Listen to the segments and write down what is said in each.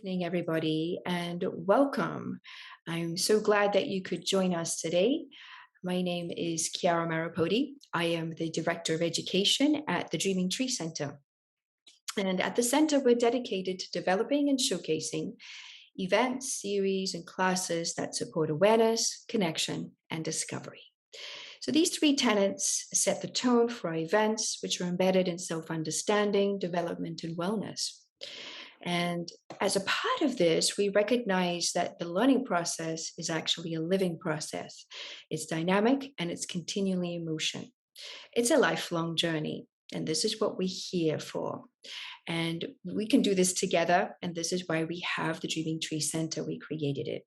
evening, everybody, and welcome. I'm so glad that you could join us today. My name is Chiara Maripodi. I am the Director of Education at the Dreaming Tree Center. And at the center, we're dedicated to developing and showcasing events, series, and classes that support awareness, connection, and discovery. So these three tenets set the tone for our events, which are embedded in self-understanding, development, and wellness. And as a part of this, we recognize that the learning process is actually a living process. It's dynamic and it's continually in motion. It's a lifelong journey. And this is what we're here for. And we can do this together. And this is why we have the Dreaming Tree Center. We created it.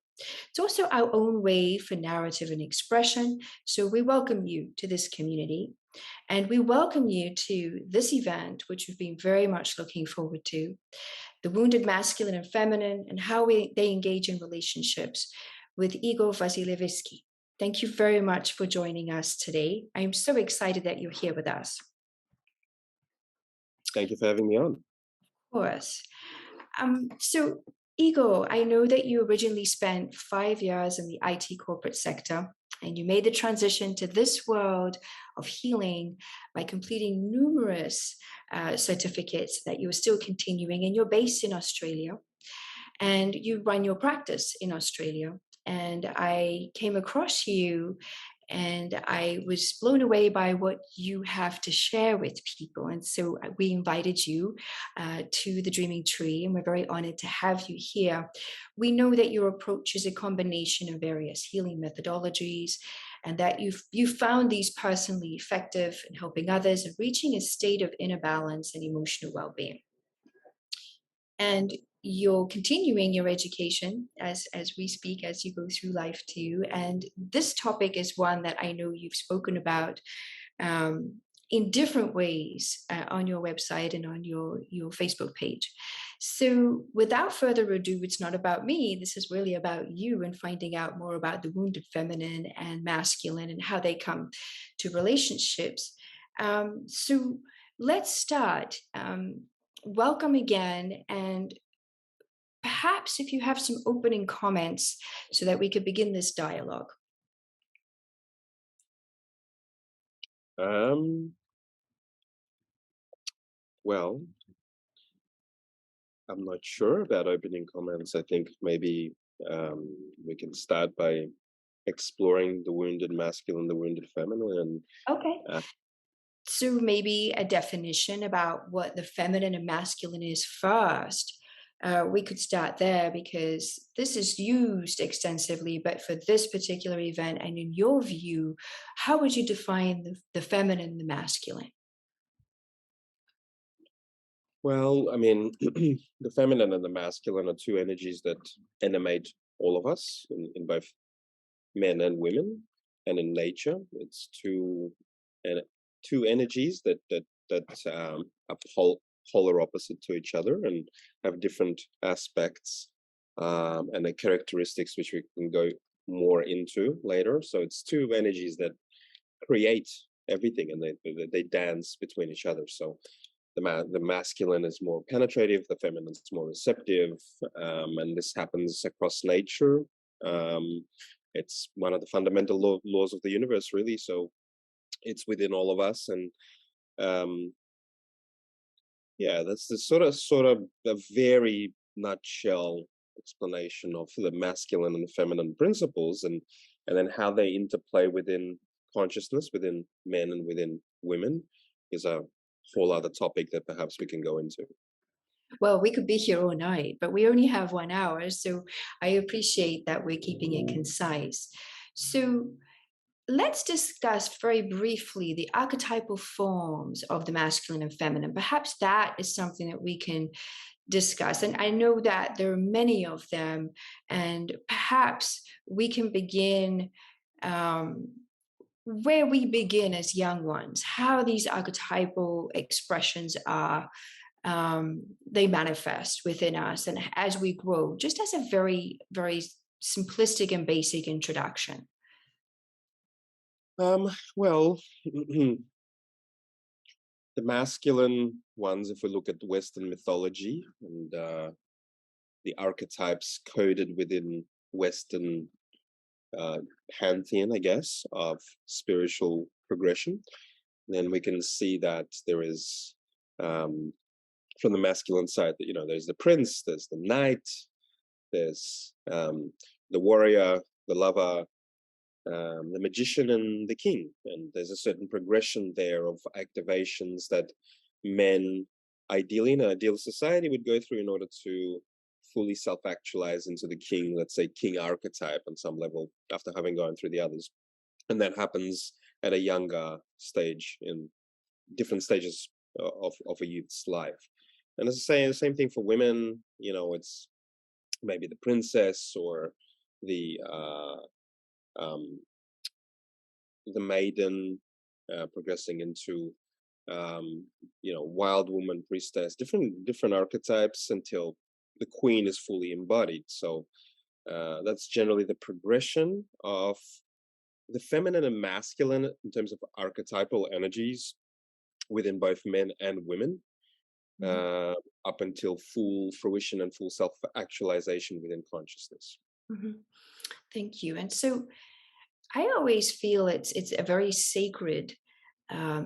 It's also our own way for narrative and expression. So we welcome you to this community. And we welcome you to this event, which we've been very much looking forward to, the wounded masculine and feminine, and how they engage in relationships with Igor Vasilevitsky. Thank you very much for joining us today. I'm so excited that you're here with us. Thank you for having me on. Of course. So, Igor, I know that you originally spent 5 years in the IT corporate sector, and you made the transition to this world of healing by completing numerous certificates that you're still continuing, and you're based in Australia, and you run your practice in Australia. And I came across you and I was blown away by what you have to share with people. And so we invited you to the Dreaming Tree, and we're very honored to have you here. We know that your approach is a combination of various healing methodologies, and that you've found these personally effective in helping others and reaching a state of inner balance and emotional well-being. And you're continuing your education as we speak, as you go through life too. And this topic is one that I know you've spoken about in different ways on your website and on your Facebook page. So without further ado, it's not about me. This is really about you and finding out more about the wounded feminine and masculine and how they come to relationships. So let's start. Welcome again, and perhaps if you have some opening comments so that we could begin this dialogue. Well, I'm not sure about opening comments. I think maybe we can start by exploring the wounded masculine, the wounded feminine. Okay. Uh, So maybe a definition about what the feminine and masculine is first. We could start there because this is used extensively, but for this particular event, and in your view, how would you define the feminine and the masculine? well, I mean, the feminine and the masculine are two energies that animate all of us in both men and women, and in nature, it's two energies that are polar opposite to each other and have different aspects and the characteristics which we can go more into later. So it's two energies that create everything, and they dance between each other. So the masculine is more penetrative, the feminine is more receptive, and this happens across nature. It's one of the fundamental laws of the universe, really. So it's within all of us, and yeah, that's the sort of a very nutshell explanation of the masculine and feminine principles, and then how they interplay within consciousness, within men and within women, is a whole other topic that perhaps we can go into. Well, we could be here all night, but we only have 1 hour, so I appreciate that we're keeping it concise. So let's discuss very briefly the archetypal forms of the masculine and feminine. Perhaps that is something that we can discuss. And I know that there are many of them, and perhaps we can begin where we begin as young ones, how these archetypal expressions are they manifest within us and as we grow, just as a very, very simplistic and basic introduction. Well, the masculine ones, if we look at Western mythology and the archetypes coded within Western uh, pantheon, I guess, of spiritual progression, then we can see that there is, from the masculine side, that there's the prince, there's the knight, there's the warrior, the lover, the magician, and the king. And there's a certain progression there of activations that men, ideally in an ideal society, would go through in order to fully self-actualize into the king, let's say king archetype on some level, after having gone through the others. And that happens at a younger stage, in different stages of a youth's life. And as I say, the same thing for women. It's maybe the princess, or the um, the maiden, progressing into wild woman, priestess, different archetypes until the queen is fully embodied. So that's generally the progression of the feminine and masculine in terms of archetypal energies within both men and women, Mhm. up until full fruition and full self-actualization within consciousness. Mhm. Thank you. And so I always feel it's a very sacred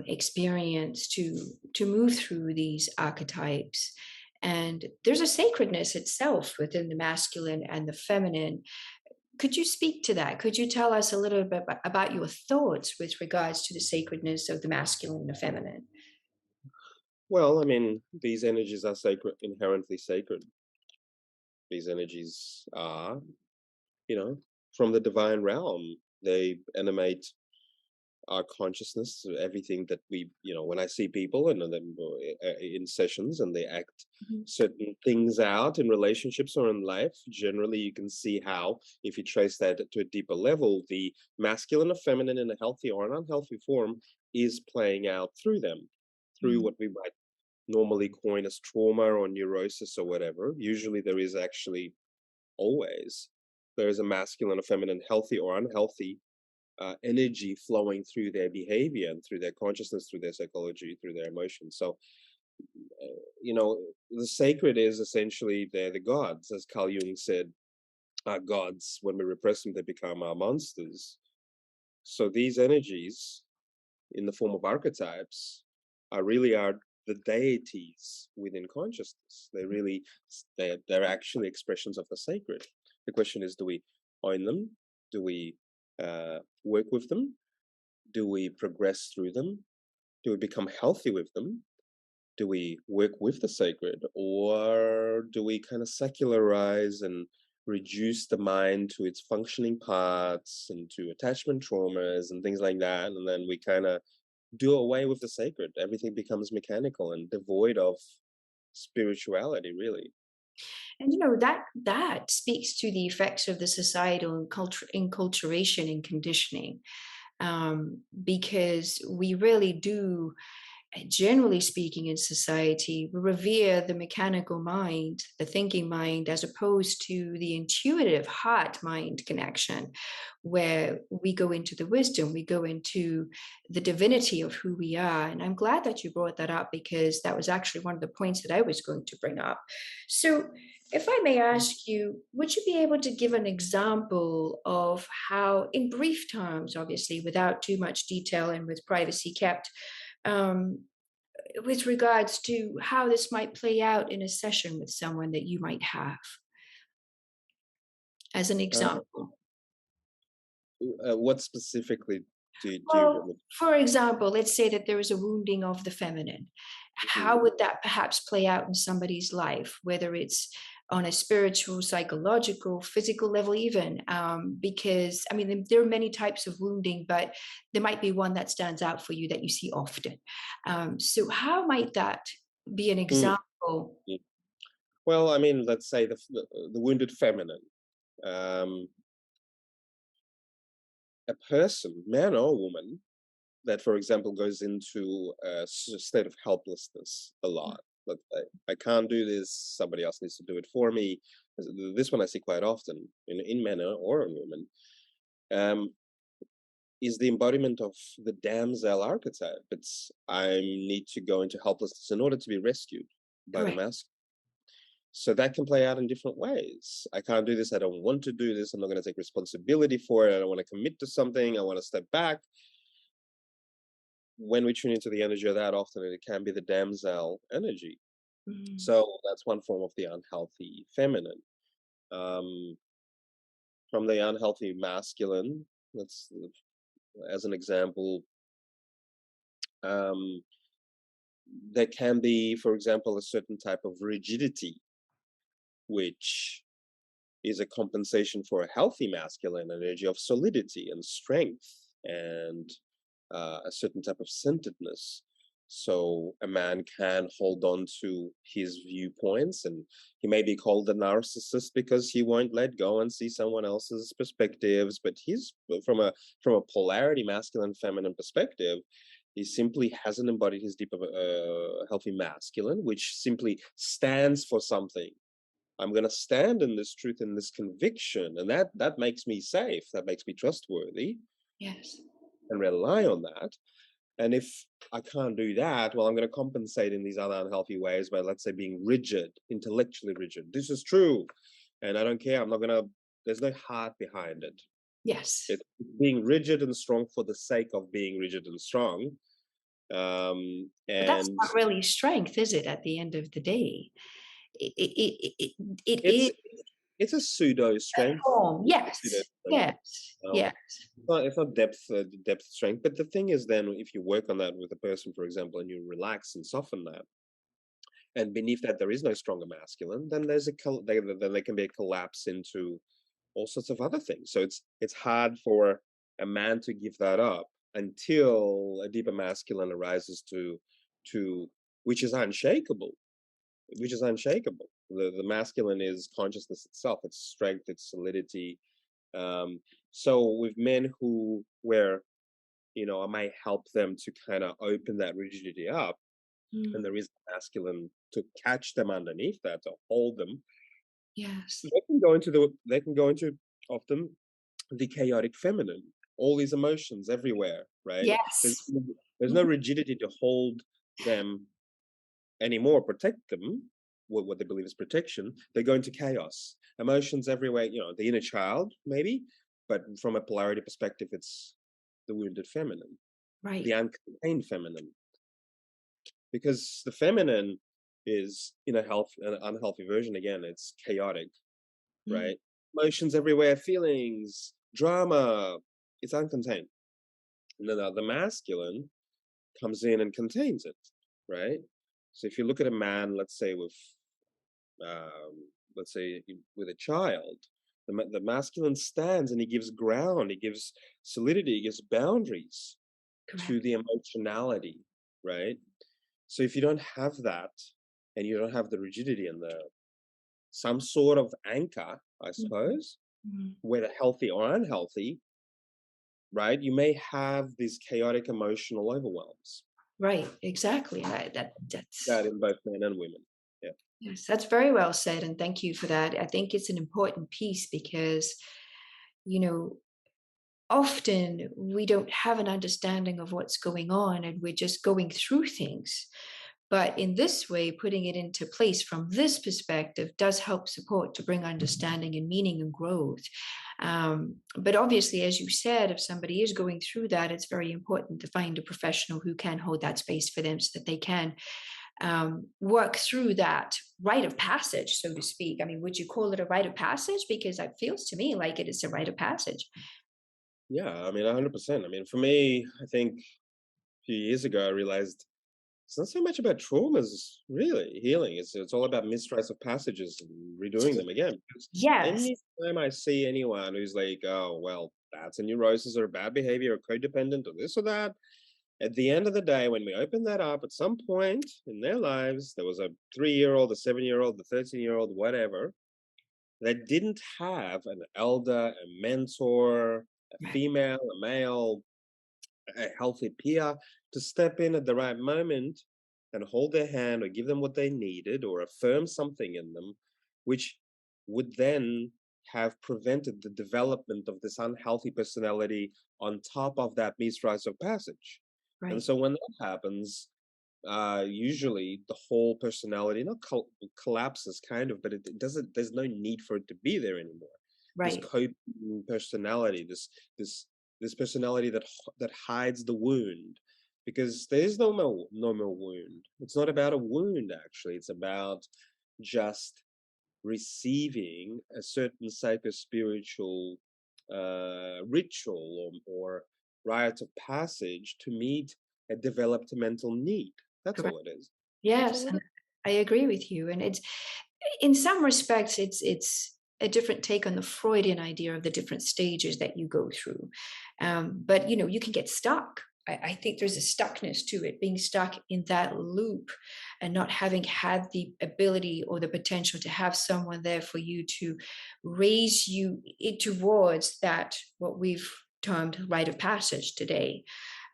experience to move through these archetypes. And there's a sacredness itself within the masculine and the feminine. Could you speak to that? Could you tell us a little bit about your thoughts with regards to the sacredness of the masculine and the feminine? Well, I mean, these energies are sacred, inherently sacred. These energies are, you know, from the divine realm. They animate our consciousness, everything that we, when I see people and then in sessions and they act Mhm. certain things out in relationships or in life, generally you can see how, if you trace that to a deeper level, the masculine or feminine in a healthy or an unhealthy form is playing out through them, through Mhm. what we might normally coin as trauma or neurosis or whatever. Usually there is actually, always, there is a masculine or feminine, healthy or unhealthy, energy flowing through their behavior and through their consciousness, through their psychology, through their emotions. So, the sacred is essentially they're the gods, as Carl Jung said. Our gods, when we repress them, they become our monsters. So these energies, in the form of archetypes, are the deities within consciousness. They're actually expressions of the sacred. The question is, do we own them? Do we work with them? Do we progress through them? Do we become healthy with them? Do we work with the sacred? Or do we kind of secularize and reduce the mind to its functioning parts and to attachment traumas and things like that? And then we kind of do away with the sacred. Everything becomes mechanical and devoid of spirituality, really. And that speaks to the effects of the societal and culture enculturation and conditioning, because we really do, generally speaking, in society, we revere the mechanical mind, the thinking mind, as opposed to the intuitive heart mind connection, where we go into the wisdom, we go into the divinity of who we are. And I'm glad that you brought that up, because that was actually one of the points that I was going to bring up. So, if I may ask you, would you be able to give an example of how, in brief terms, obviously, without too much detail and with privacy kept, um, with regards to how this might play out in a session with someone that you might have, as an Uh, example? what specifically do you want Well, me for example, let's say that there is a wounding of the feminine. to? How would that perhaps play out in somebody's life, whether it's on a spiritual, psychological, physical level, even? Because, I mean, there are many types of wounding, but there might be one that stands out for you that you see often. So, how might that be an Mm, example? mm. Well, I mean, let's say the wounded feminine. Um, a person, man or woman, that, for example, goes into a state of helplessness a lot. Like, I can't do this. Somebody else needs to do it for me. This one I see quite often in men or in women. Um, is the embodiment of the damsel archetype. It's I need to go into helplessness in order to be rescued by the Correct. mask. So that can play out in different ways. I can't do this. I don't want to do this. I'm not going to take responsibility for it. I don't want to commit to something. I want to step back. When we tune into the energy of that, often it can be the damsel energy. Mm. So that's one form of the unhealthy feminine. Um, from the unhealthy masculine, let's, as an example, um, there can be, for example, a certain type of rigidity, which is a compensation for a healthy masculine energy of solidity and strength and a certain type of centeredness. So a man can hold on to his viewpoints, and he may be called a narcissist because he won't let go and see someone else's perspectives. But he's from a polarity, masculine, feminine perspective. He simply hasn't embodied his deep, healthy masculine, which simply stands for something. I'm going to stand in this truth and this conviction, and that makes me safe. That makes me trustworthy, Yes. and rely on that. And if I can't do that, well, I'm going to compensate in these other unhealthy ways by, let's say, being rigid, intellectually rigid. This is true, and I don't care. I'm not going to. There's no heart behind it. Yes. It's being rigid and strong for the sake of being rigid and strong. But that's And not really strength, is it, at the end of the day? It it's is it's a pseudo a strength. form. Pseudo Yes. strength. Yes. Um, Yes. it's not depth strength, but the thing is, then if you work on that with a person, for example, and you relax and soften that, and beneath that there is no stronger masculine, then then there can be a collapse into all sorts of other things. So it's hard for a man to give that up until a deeper masculine arises to which is unshakable, the masculine is consciousness itself, its strength, its solidity. So with men where I might help them to kind of open that rigidity up, and Mm. there is masculine to catch them underneath that, to hold them. Yes. They can go into often the chaotic feminine, all these emotions everywhere, right? There's Yes. there's no Mhm. rigidity to hold them anymore, protect them, what they believe is protection. They go into chaos, emotions everywhere. The inner child, maybe, but from a polarity perspective, it's the wounded feminine, the Right. uncontained feminine, because the feminine is in an unhealthy version. Again, it's chaotic, Mm. right? Emotions everywhere, feelings, drama. It's uncontained. And then the masculine comes in and contains it, right? So if you look at a man, um, let's say with a child, the masculine stands and he gives ground, he gives solidity, he gives boundaries to Correct. the emotionality, right? So if you don't have that, and you don't have the rigidity and the some sort of anchor, I Mhm. suppose, Mhm. whether healthy or unhealthy, right? You may have these chaotic emotional overwhelms. Right. Exactly. That in both men and women. Yeah. Yes, that's very well said, and thank you for that. I think it's an important piece because, you know, often we don't have an understanding of what's going on and we're just going through things. But in this way, putting it into place from this perspective does help support to bring understanding and meaning and growth. But obviously, as you said, if somebody is going through that, it's very important to find a professional who can hold that space for them so that they can work through that rite of passage, so to speak. I mean, would you call it a rite of passage? Because it feels to me like it is a rite of passage. Yeah, I mean, 100%. I mean, for me, I think a few years ago, I realized it's not so much about traumas, really, healing. It's all about missed rites of passages and redoing them again. Because Yes, anytime I see anyone who's like, oh, well, that's a neurosis or bad behavior or codependent or this or that, at the end of the day, when we open that up, at some point in their lives, there was a 3-year-old, a 7-year-old, a 13-year-old, whatever, that didn't have an elder, a mentor, a right, female, a male, a healthy peer to step in at the right moment and hold their hand or give them what they needed or affirm something in them, which would then have prevented the development of this unhealthy personality on top of that missed rites of passage. And right. so when that happens, usually the whole personality not collapses kind of, but it doesn't. There's no need for it to be there anymore. This Right. coping personality, this this personality that hides the wound, because there is no more wound. It's not about a wound actually. It's about just receiving a certain psycho-spiritual ritual or rite of passage to meet a developmental need. That's Correct. all it is. That's Yes, all it and is. I agree with you. And it's in some respects, it's a different take on the Freudian idea of the different stages that you go through. But you can get stuck. I think there's a stuckness to it, being stuck in that loop and not having had the ability or the potential to have someone there for you to raise you towards that, what we've termed rite of passage today.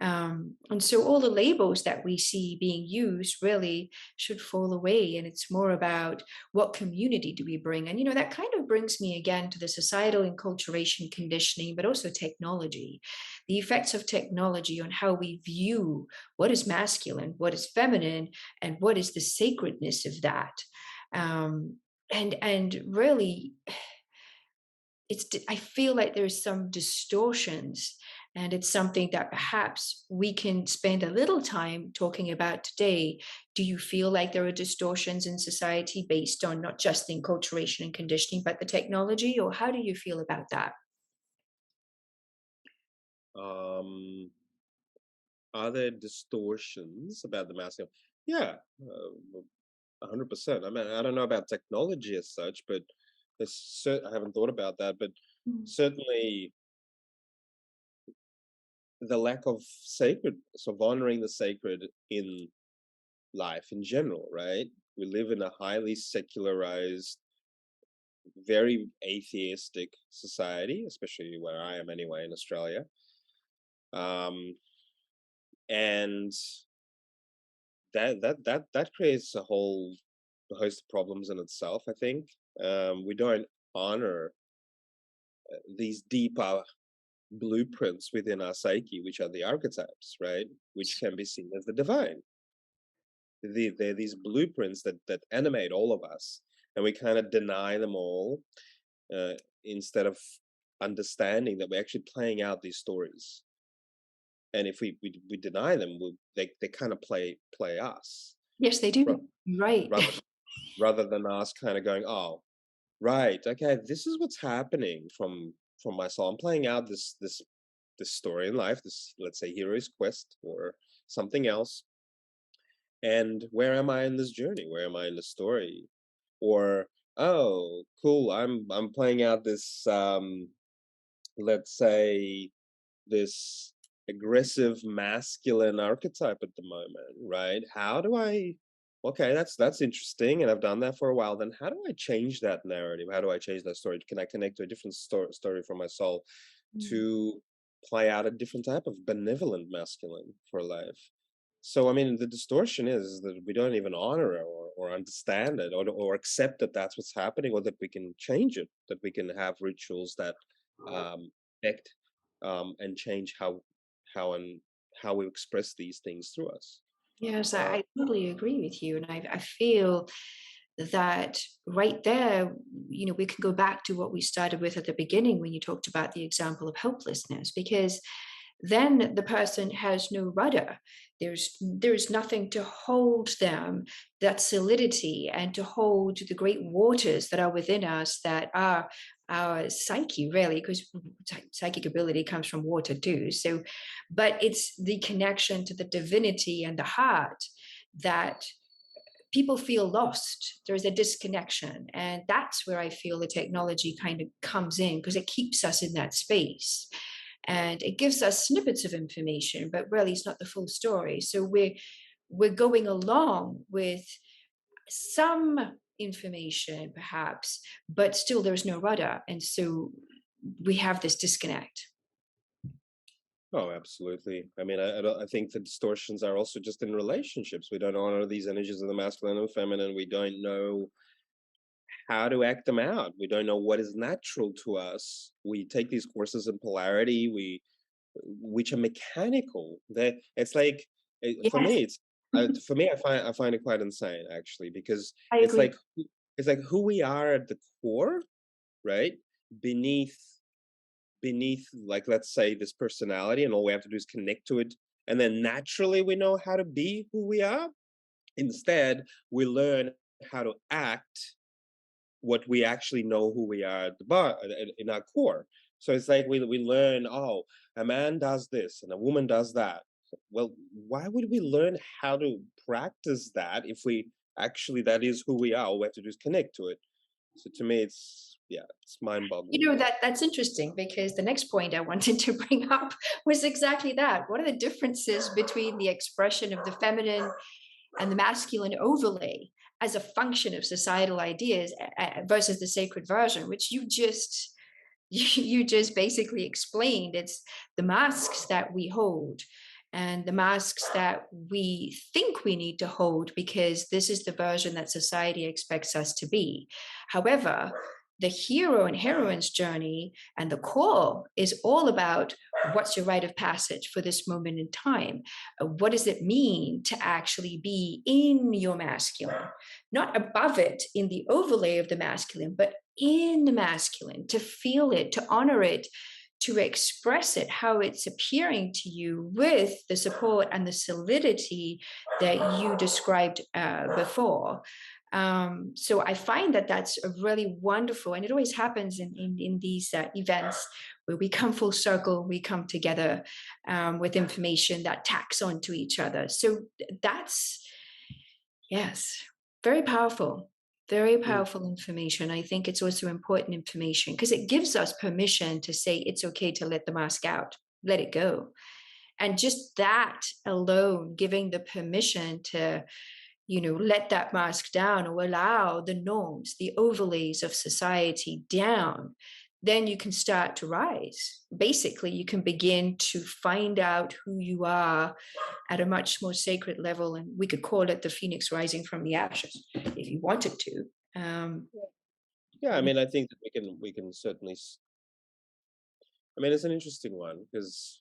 And so all the labels that we see being used really should fall away. And it's more about what community do we bring? And, that kind of brings me again to the societal enculturation conditioning, but also technology, the effects of technology on how we view what is masculine, what is feminine, and what is the sacredness of that. And really, I feel like there's some distortions, and it's something that perhaps we can spend a little time talking about today. Do you feel like there are distortions in society based on not just the enculturation and conditioning, but the technology, or how do you feel about that? Um, are there distortions about the masculine? Yeah, 100%. I mean, I don't know about technology as such, but I haven't thought about that. But Mm. certainly the lack of sacredness, of honoring the sacred in life in general, right? We live in a highly secularized, very atheistic society, especially where I am anyway in Australia. Um, and that creates a whole host of problems in itself, I think. We don't honor these deeper blueprints within our psyche, which are the archetypes, right? Which can be seen as the divine. They're these blueprints that animate all of us, and we kind of deny them all, uh, instead of understanding that we're actually playing out these stories. And if we deny them, they kind of play us, Yes, they ra- do. Right. rather rather than us kind of going, oh, right, okay, this is what's happening from my soul. I'm playing out this story in life, this, let's say, hero's quest or something else. And where am I in this journey? Where am I in the story? Or, oh, cool, I'm playing out this, let's say, this aggressive masculine archetype at the moment, right? How do I, okay, that's interesting, and I've done that for a while. Then how do I change that narrative? How do I change that story? Can I connect to a different story from my soul Mm. to play out a different type of benevolent masculine for life? So I mean, the distortion is that we don't even honor it, or understand it, or accept that that's what's happening, or that we can change it, that we can have rituals that affect, and change how how we express these things through us. Yes, Uh, I totally agree with you. And I feel that right there, we can go back to what we started with at the beginning when you talked about the example of helplessness, because then the person has no rudder. There's nothing to hold them, that solidity, and to hold the great waters that are within us, that are our psyche, really, because psychic ability comes from water too. So, but it's the connection to the divinity and the heart that people feel lost. There's a disconnection. And that's where I feel the technology kind of comes in, because it keeps us in that space. And it gives us snippets of information, but really it's not the full story. So we're going along with some information, perhaps, but still there's no rudder. And so we have this disconnect. oh, absolutely. I mean, I think the distortions are also just in relationships. We don't honor these energies of the masculine and feminine. We don't know how to act them out. We don't know what is natural to us. We take these courses in polarity, which are mechanical. That it's like, for Yes. me, for me, I find it quite insane actually, because I it's agree. like it's like who we are at the core, right? Beneath like, let's say, this personality, and all we have to do is connect to it, and then naturally we know how to be who we are. Instead, we learn how to act what we actually know who we are at the in our core. So it's like we learn, oh, a man does this and a woman does that. Well, why would we learn how to practice that if we actually, that is who we are? All we have to do is connect to it. So to me, it's, yeah, it's mind-boggling. That's interesting, because the next point I wanted to bring up was exactly that. What are the differences between the expression of the feminine and the masculine overlay as a function of societal ideas versus the sacred version, which you just basically explained? It's the masks that we hold and the masks that we think we need to hold because this is the version that society expects us to be. However, the hero and heroine's journey and the core is all about what's your rite of passage for this moment in time. What does it mean to actually be in your masculine, not above it in the overlay of the masculine, but in the masculine, to feel it, to honor it, to express it, how it's appearing to you with the support and the solidity that you described before. So I find that that's a really wonderful, and it always happens in these events where we come full circle, we come together with information that tacks onto each other. So that's, yes, very powerful. Very Mm. powerful information. I think it's also important information because it gives us permission to say it's okay to let the mask out, let it go. And just that alone, giving the permission to, let that mask down or allow the norms, the overlays of society down, then you can start to rise. Basically, you can begin to find out who you are at a much more sacred level. And we could call it the phoenix rising from the ashes if you wanted to. Yeah, I mean, I think that we can certainly. I mean, it's an interesting one because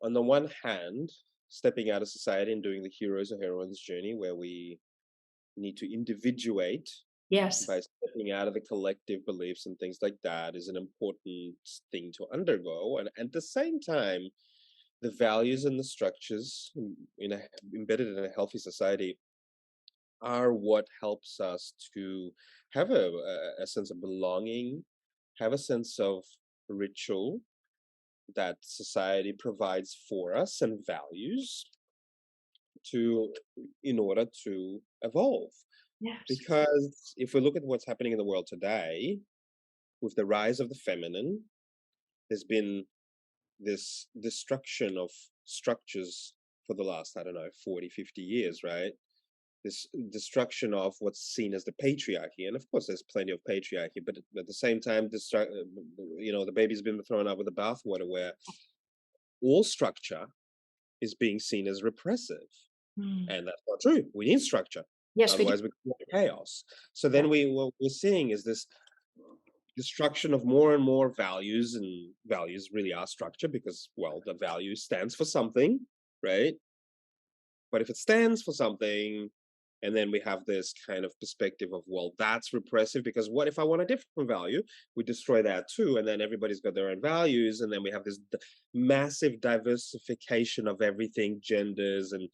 on the one hand, stepping out of society and doing the heroes or heroines journey, where we need to individuate Yes. by stepping out of the collective beliefs and things like that, is an important thing to undergo. And at the same time, the values and the structures embedded in a healthy society are what helps us to have a sense of belonging, have a sense of ritual that society provides for us, and values to in order to evolve. Yes. Because if we look at what's happening in the world today, with the rise of the feminine, there's been this destruction of structures for the last, I don't know, 40, 50 years, right? This destruction of what's seen as the patriarchy. And of course, there's plenty of patriarchy, but at the same time, the baby's been thrown out with the bathwater, where all structure is being seen as repressive. Mm. And that's not true. We need structure. Yes, we do. Otherwise, we create chaos. So Yeah. then what we're seeing is this destruction of more and more values, and values really are structure because, well, the value stands for something, right? But if it stands for something, and then we have this kind of perspective of, well, that's repressive, because what if I want a different value? We destroy that too, and then everybody's got their own values, and then we have this massive diversification of everything, genders, and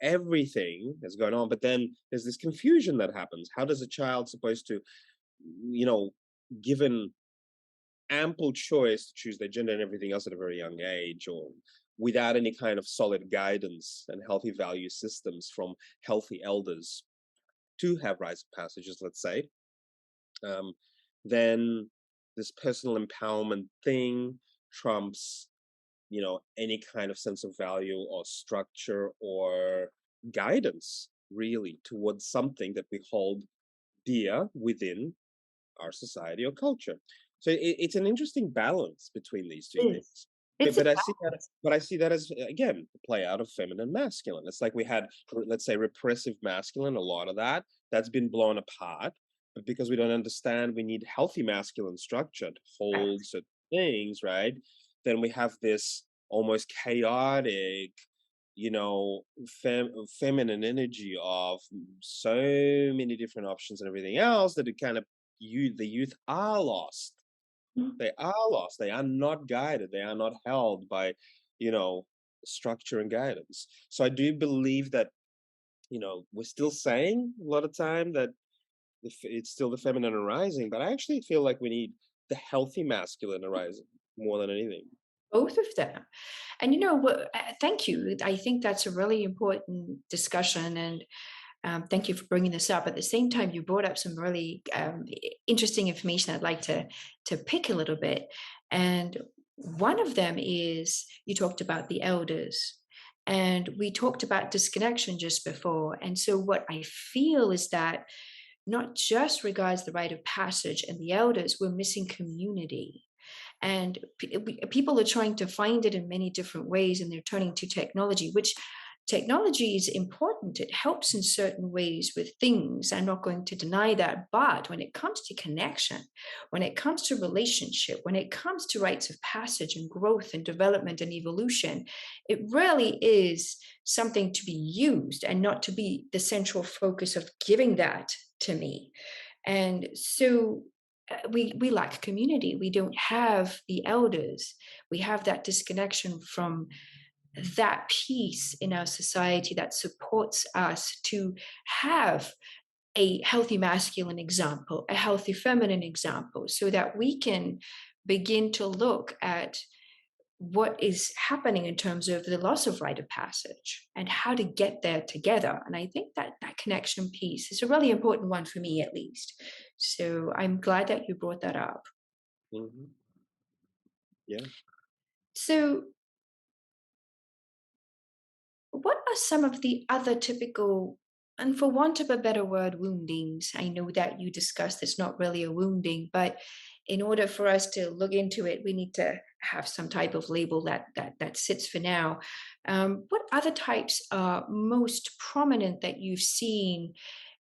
everything that's going on. But then there's this confusion that happens. How does a child supposed to, given ample choice to choose their gender and everything else at a very young age, or without any kind of solid guidance and healthy value systems from healthy elders to have rites of passages, let's say, um, then this personal empowerment thing trumps, any kind of sense of value or structure or guidance, really, towards something that we hold dear within our society or culture. So it's an interesting balance between these two It is. things. But, It's a but I see that. But I see that as, again, the play out of feminine masculine. It's like we had, let's say, repressive masculine. A lot of that's been blown apart. But because we don't understand, we need healthy masculine structure to hold certain things, right? Then we have this almost chaotic, feminine energy of so many different options and everything else, that it kind of the youth are lost. Mm. They are lost. They are not guided. They are not held by, you know, structure and guidance. So I do believe that, we're still saying a lot of time that it's still the feminine arising, but I actually feel like we need the healthy masculine arising more than anything. Both of them. And you know what? Thank you. I think that's a really important discussion, and thank you for bringing this up. At the same time, you brought up some really interesting information I'd like to pick a little bit. And one of them is you talked about the elders, and we talked about disconnection just before. And so, what I feel is that not just regards the rite of passage and the elders, we're missing community. And people are trying to find it in many different ways, and they're turning to technology, which technology is important. It helps in certain ways with things. I'm not going to deny that. But when it comes to connection, when it comes to relationship, when it comes to rites of passage and growth and development and evolution, it really is something to be used and not to be the central focus of giving that to me. And so we lack community. We don't have the elders. We have that disconnection from that piece in our society that supports us to have a healthy masculine example, a healthy feminine example, so that we can begin to look at what is happening in terms of the loss of rite of passage and how to get there together. And I think that that connection piece is a really important one for me, at least. So I'm glad that you brought that up. Hmm. Yeah. So, what are some of the other typical, and for want of a better word, woundings? I know that you discussed it's not really a wounding, but in order for us to look into it, we need to have some type of label that sits for now. What other types are most prominent that you've seen?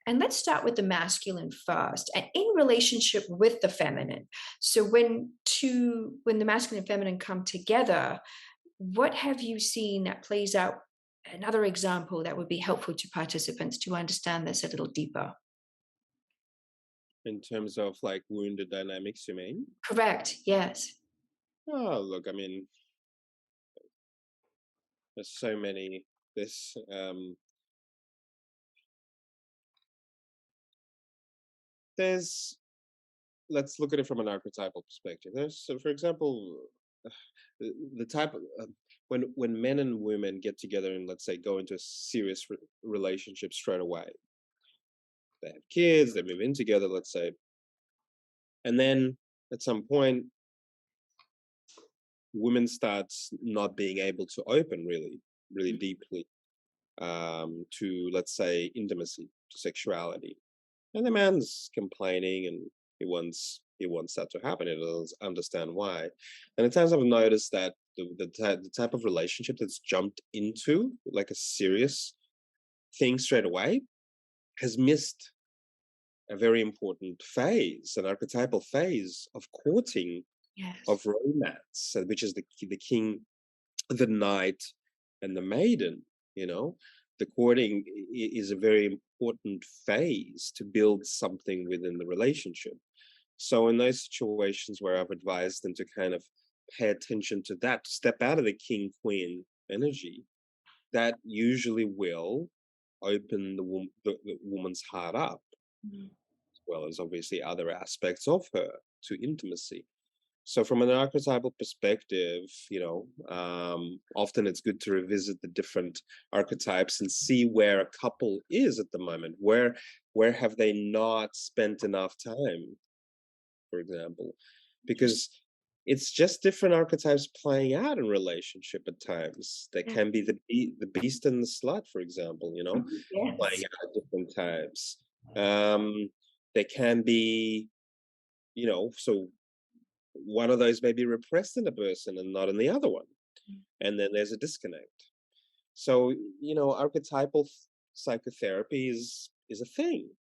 And let's start with the masculine first, and in relationship with the feminine. So when the masculine and feminine come together, what have you seen that plays out? Another example that would be helpful to participants to understand this a little deeper. In terms of like wounded dynamics, you mean? Correct. Yes. Oh, look, I mean, there's so many. This there's Let's look at it from an archetypal perspective. There's, so for example, the type of when men and women get together and let's say go into a serious relationship straight away. They have kids, they move in together, let's say, and then at some point, women starts not being able to open really deeply to let's say intimacy, to sexuality. And the man's complaining and he wants that to happen. He doesn't understand why. And at times I've noticed that the type of relationship that's jumped into like a serious thing straight away has missed a very important phase, an archetypal phase of courting, of Yes. romance, which is the king, the knight, and the maiden. You know, the courting is a very important phase to build something within the relationship. So in those situations where I've advised them to kind of pay attention to that, step out of the king queen energy, that usually will open the woman's heart up, Mhm. as well as obviously other aspects of her, to intimacy. So from an archetypal perspective, often it's good to revisit the different archetypes and see where a couple is at the moment. Where have they not spent enough time, for example? Just Because it's just different archetypes playing out in relationship at times. There yeah. can be the beast and the slut, for example, Mhm. playing Yes. out at different times. There can be, so one of those may be repressed in a person and not in the other one. And then there's a disconnect. So, archetypal psychotherapy is a thing,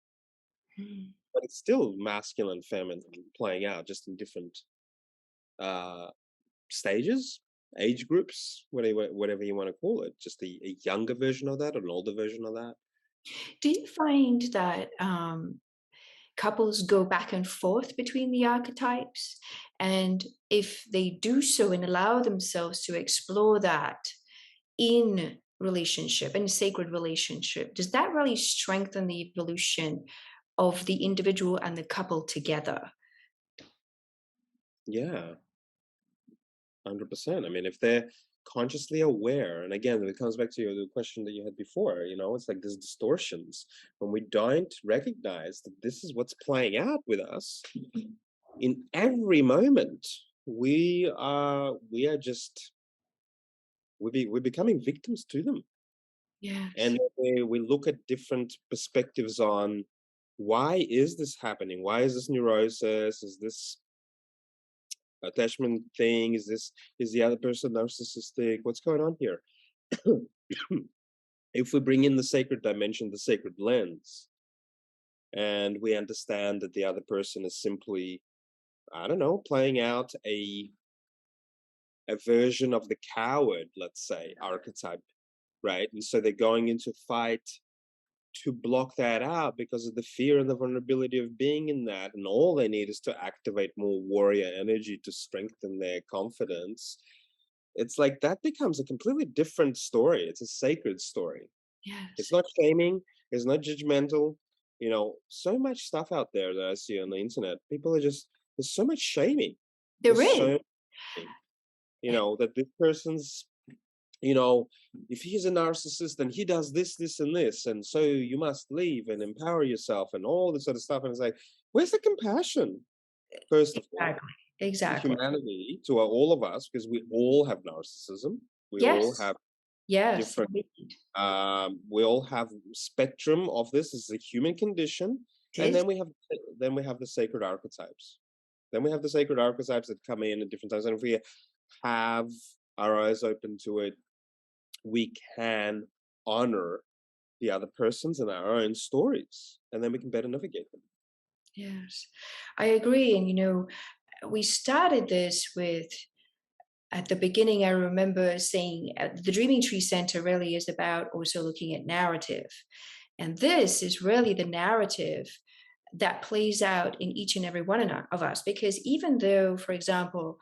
Mhm. but it's still masculine, feminine playing out just in different uh, stages. age groups, whatever you want to call it, just a younger version of that, an older version of that. Do you find that couples go back and forth between the archetypes? And if they do so and allow themselves to explore that in relationship and sacred relationship, does that really strengthen the evolution of the individual and the couple together? Yeah, 100%. I mean, if they're consciously aware, and again, it comes back to the question that you had before, it's like there's distortions when we don't recognize that this is what's playing out with us in every moment. We are just we're becoming victims to them, Yes. and we look at different perspectives on why is this happening? Why is this neurosis? Is this attachment thing? Is the other person narcissistic? What's going on here? If we bring in the sacred dimension, the sacred lens, and we understand that the other person is simply, I don't know, playing out a version of the coward, let's say, archetype, right? And so they're going into fight to block that out because of the fear and the vulnerability of being in that. And all they need is to activate more warrior energy to strengthen their confidence. It's like that becomes a completely different story. It's a sacred story. It's Yes. not shaming, it's not judgmental. So much stuff out there that I see on the internet. People are just, there's so much shaming. There There's is. so that this person's, you know, if he's a narcissist and he does this, this, and this, and so you must leave and empower yourself and all this sort of stuff. And it's like, where's the compassion? First of all, Exactly. the Exactly. humanity to all of us, because we all have narcissism. We all Yes. have Yes. different, Indeed. we all have spectrum of this. This is a human condition. It And is. then we have the sacred archetypes. Then we have the sacred archetypes that come in at different times. And if we have our eyes open to it, we can honor the other persons and our own stories, and then we can better navigate them. Yes. I agree. And, we started this with, at the beginning, I remember saying the Dreaming Tree Center really is about also looking at narrative. And this is really the narrative that plays out in each and every one of us. Because even though, for example,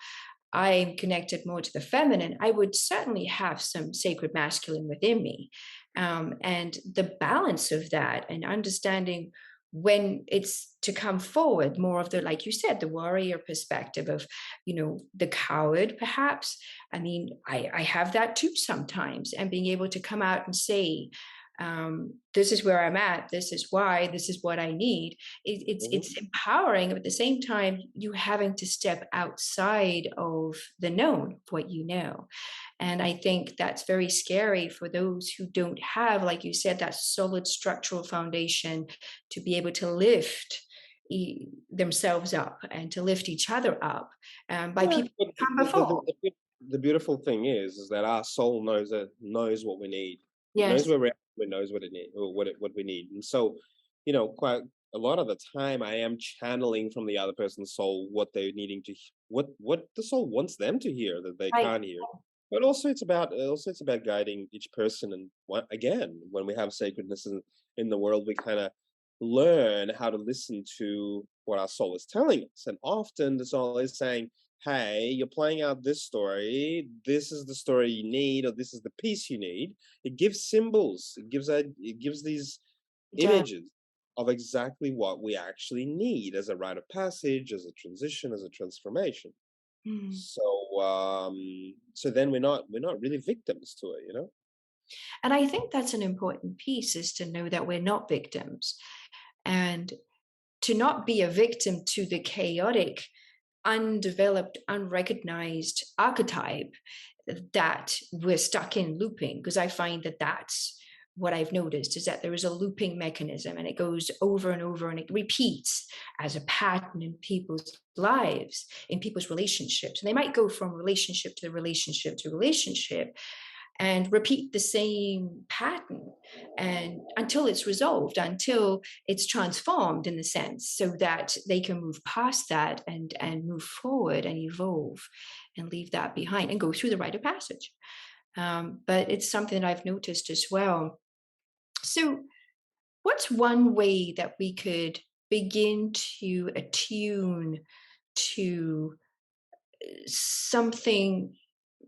I'm connected more to the feminine, I would certainly have some sacred masculine within me. And the balance of that and understanding when it's to come forward more of the, like you said, the warrior perspective of, the coward, perhaps. I mean, I have that too sometimes, and being able to come out and say, this is where I'm at, this is why, this is what I need. It's Mhm. empowering, but at the same time, you having to step outside of the known, what you know. And I think that's very scary for those who don't have, like you said, that solid structural foundation to be able to lift themselves up and to lift each other up, by Yeah, people but who come the, the, before. the, the, beau- the beautiful thing is that our soul knows what we need. It knows Yes. where we're at. It knows what it need or what we need. And so, quite a lot of the time, I am channeling from the other person's soul what they're needing to, what the soul wants them to hear that they Right. can't hear. But also it's about guiding each person. And again, when we have sacredness in the world, we kind of learn how to listen to what our soul is telling us. And often the soul is saying, hey, you're playing out this story. This is the story you need, or this is the piece you need. It gives symbols. It gives these Yeah. images of exactly what we actually need as a rite of passage, as a transition, as a transformation. Mm. So then we're not really victims to it. And I think that's an important piece, is to know that we're not victims, and to not be a victim to the chaotic, undeveloped, unrecognized archetype that we're stuck in looping. Because I find that that's what I've noticed, is that there is a looping mechanism, and it goes over and over, and it repeats as a pattern in people's lives, in people's relationships. And they might go from relationship to relationship to relationship, and repeat the same pattern and until it's resolved, until it's transformed in the sense, so that they can move past that and move forward and evolve and leave that behind and go through the rite of passage. But it's something that I've noticed as well. So what's one way that we could begin to attune to something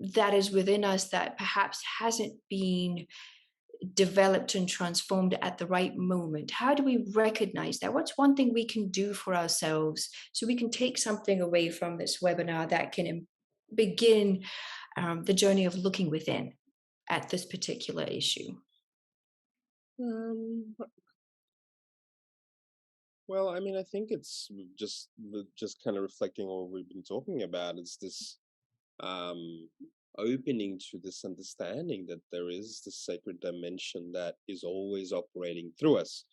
that is within us that perhaps hasn't been developed and transformed at the right moment? How do we recognize that? What's one thing we can do for ourselves so we can take something away from this webinar that can begin the journey of looking within at this particular issue? Um, well, I mean, I think it's just kind of reflecting on what we've been talking about. It's this um, opening to this understanding that there is this sacred dimension that is always operating through us.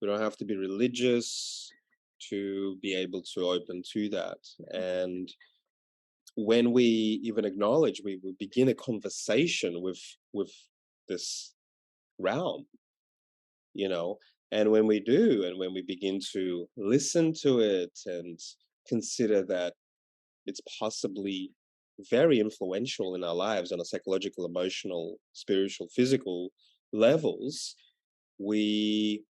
We don't have to be religious to be able to open to that. And when we even acknowledge, we begin a conversation with this realm, you know. And when we do, and when we begin to listen to it and consider that it's possibly very influential in our lives on a psychological, emotional, spiritual, physical levels, we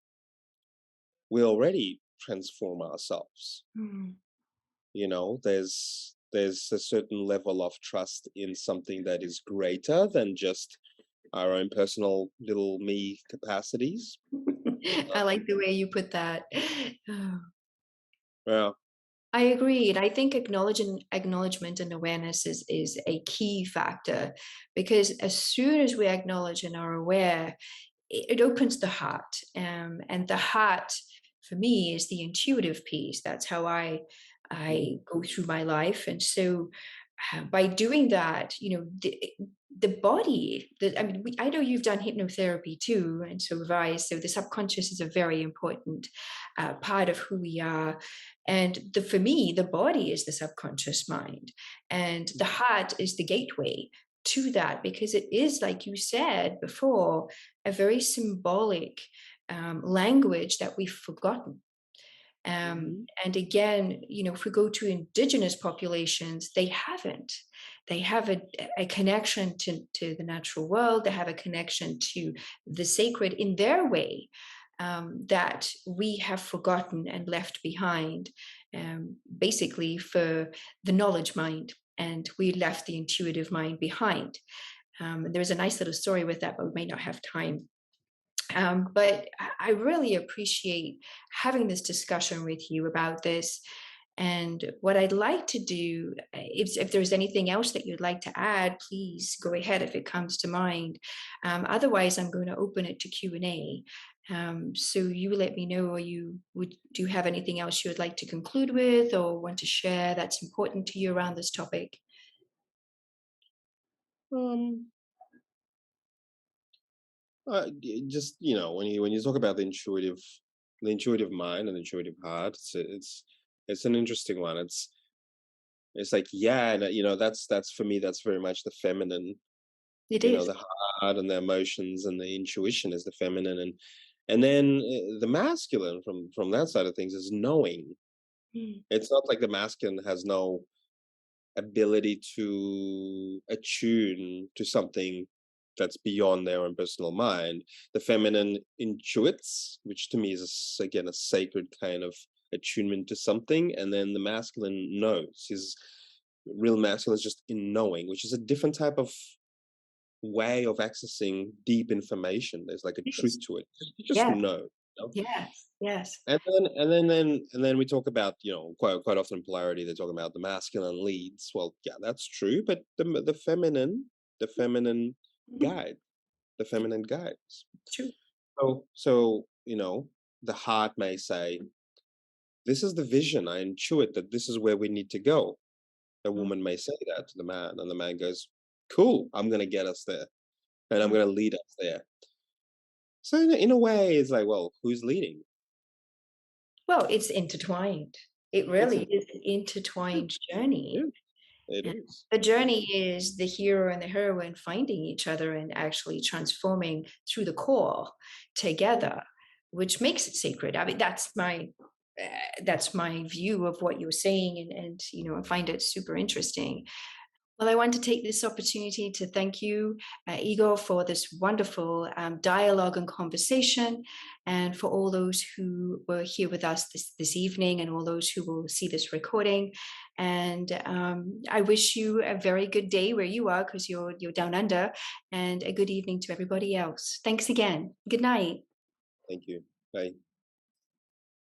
we already transform ourselves. Mm. There's a certain level of trust in something that is greater than just our own personal little me capacities. I like the way you put that. Yeah. I agree. And I think acknowledgement and awareness is a key factor, because as soon as we acknowledge and are aware, it opens the heart. And the heart for me is the intuitive piece. That's how I go through my life. And so by doing that, the body, I mean, I know you've done hypnotherapy too, and so have I. So the subconscious is a very important part of who we are. And for me, the body is the subconscious mind, and the heart is the gateway to that, because it is, like you said before, a very symbolic language that we've forgotten. Mhm. And again, if we go to indigenous populations, they haven't. They have a connection to the natural world. They have a connection to the sacred in their way, that we have forgotten and left behind, basically for the knowledge mind. And we left the intuitive mind behind. There's a nice little story with that, but we may not have time. But I really appreciate having this discussion with you about this. And what I'd like to do, if there's anything else that you'd like to add, please go ahead if it comes to mind. Otherwise, I'm going to open it to Q&A. So you let me know, or do you have anything else you would like to conclude with or want to share that's important to you around this topic? Um, just when you talk about the intuitive mind and intuitive heart, it's an interesting one. It's like, yeah, and that's for me, that's very much the feminine. It is. The heart and the emotions and the intuition is the feminine, and then the masculine from that side of things is knowing. Mm. It's not like the masculine has no ability to attune to something that's beyond their own personal mind. The feminine intuits, which to me is again a sacred kind of attunement to something, and then the masculine knows. His real masculine is just in knowing, which is a different type of way of accessing deep information. There's like a truth Yes. to it. You just Yes. know. You know? Yes. Yes. And then we talk about, quite often in polarity they're talking about the masculine leads. Well, yeah, that's true, but the feminine Mhm. guide, the feminine guides. True. So the heart may say, "This is the vision. I intuit that this is where we need to go." The Mm, woman may say that to the man, and the man goes, "Cool, I'm going to get us there, and I'm mm. going to lead us there." So in a way, it's like, well, who's leading? Well, it's intertwined. It It's really in, is an intertwined yeah, journey. It And is. the It journey is. is the hero and the heroine finding each other and actually transforming through the core together, which makes it sacred. I mean, that's my view of what you're saying, and I find it super interesting. Well, I want to take this opportunity to thank you, Igor, for this wonderful dialogue and conversation, and for all those who were here with us this evening, and all those who will see this recording. And I wish you a very good day where you are, because you're down under, and a good evening to everybody else. Thanks again. Good night. Thank you. Bye.